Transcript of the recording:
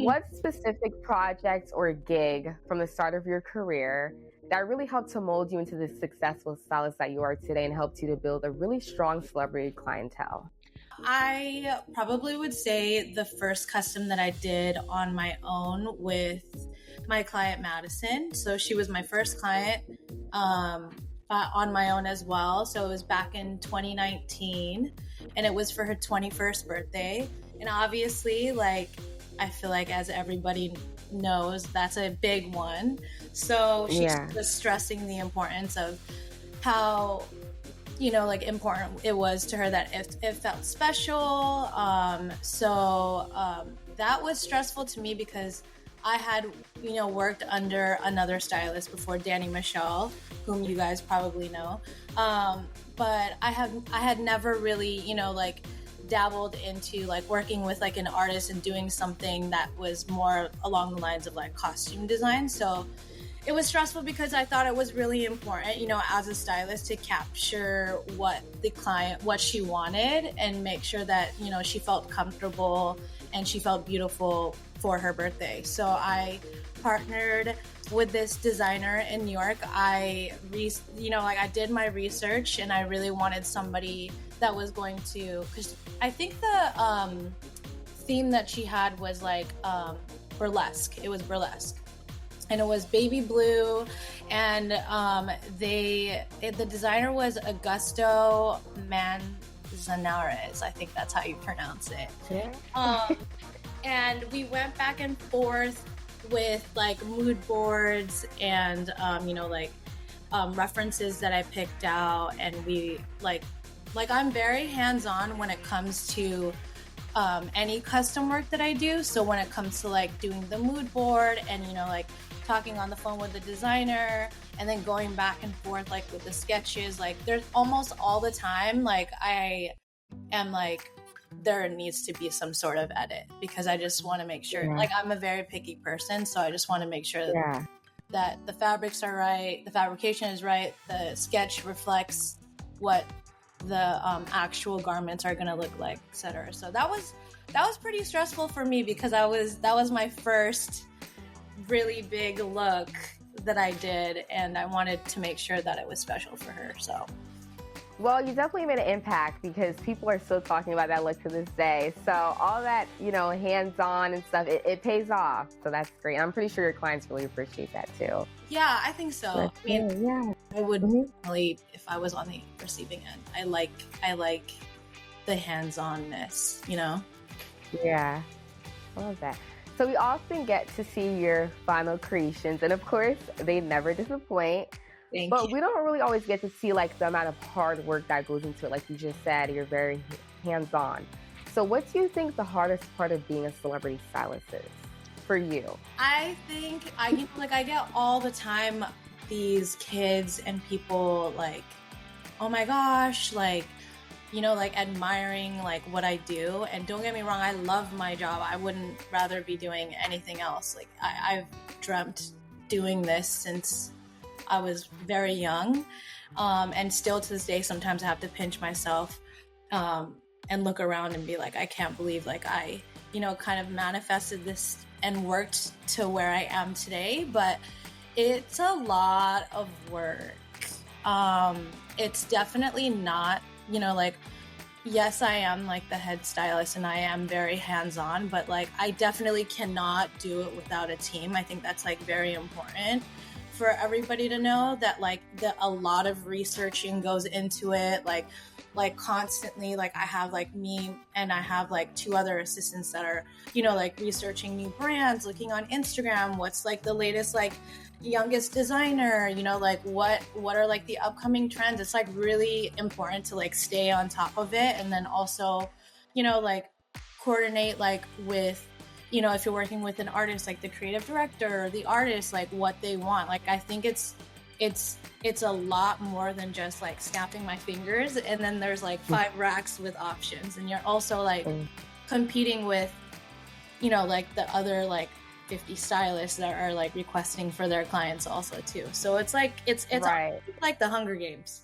what specific projects or gig from the start of your career that really helped to mold you into the successful stylist that you are today and helped you to build a really strong celebrity clientele? I probably would say the first custom that I did on my own with my client Madison. So she was my first client on my own as well. So it was back in 2019 and it was for her 21st birthday. And obviously, like, I feel like as everybody knows, that's a big one. So she's just stressing the importance of how like important it was to her that it felt special. That was stressful to me because I had, worked under another stylist before, Danny Michelle, whom you guys probably know. But I had never really, dabbled into like working with like an artist and doing something that was more along the lines of like costume design. So it was stressful because I thought it was really important, as a stylist to capture what the client, what she wanted and make sure that, she felt comfortable and she felt beautiful for her birthday. So I partnered with this designer in New York. I did my research and I really wanted somebody that was going to, because I think the theme that she had was like burlesque. It was burlesque. And it was baby blue, and the designer was Augusto Manzanares. I think that's how you pronounce it. Yeah. And we went back and forth with like mood boards and references that I picked out, and we like I'm very hands-on when it comes to any custom work that I do. So when it comes to like doing the mood board and talking on the phone with the designer and then going back and forth like with the sketches, like there's almost all the time like I am like there needs to be some sort of edit because I just want to make sure like I'm a very picky person, so I just want to make sure that the fabrics are right, the fabrication is right, the sketch reflects what the actual garments are going to look like, etc. So that was pretty stressful for me because that was my first really big look that I did, and I wanted to make sure that it was special for her. So, well, you definitely made an impact because people are still talking about that look to this day. So all that, hands-on and stuff, it pays off. So that's great. I'm pretty sure your clients really appreciate that too. Yeah, I think so. That's I would really, if I was on the receiving end, I like the hands-onness, Yeah, I love that. So we often get to see your final creations, and of course, they never disappoint. But we don't really always get to see like the amount of hard work that goes into it. Like you just said, you're very hands-on. So what do you think the hardest part of being a celebrity stylist is for you? I think I get all the time these kids and people like, oh my gosh, like, admiring like what I do. And don't get me wrong, I love my job. I wouldn't rather be doing anything else. Like I've dreamt doing this since I was very young. And still to this day, sometimes I have to pinch myself and look around and be like, I can't believe like I, kind of manifested this and worked to where I am today. But it's a lot of work. It's definitely not, yes, I am like the head stylist and I am very hands-on, but like I definitely cannot do it without a team. I think that's like very important for everybody to know that like a lot of researching goes into it. Like constantly, like I have like me and I have like two other assistants that are, like researching new brands, looking on Instagram, what's like the latest, like youngest designer, like what are like the upcoming trends. It's like really important to like stay on top of it. And then also, like coordinate like with, if you're working with an artist, like the creative director or the artist, like what they want. Like I think it's a lot more than just like snapping my fingers and then there's like 5 racks with options, and you're also like competing with like the other like 50 stylists that are like requesting for their clients also too. So it's like it's right. Like the Hunger Games.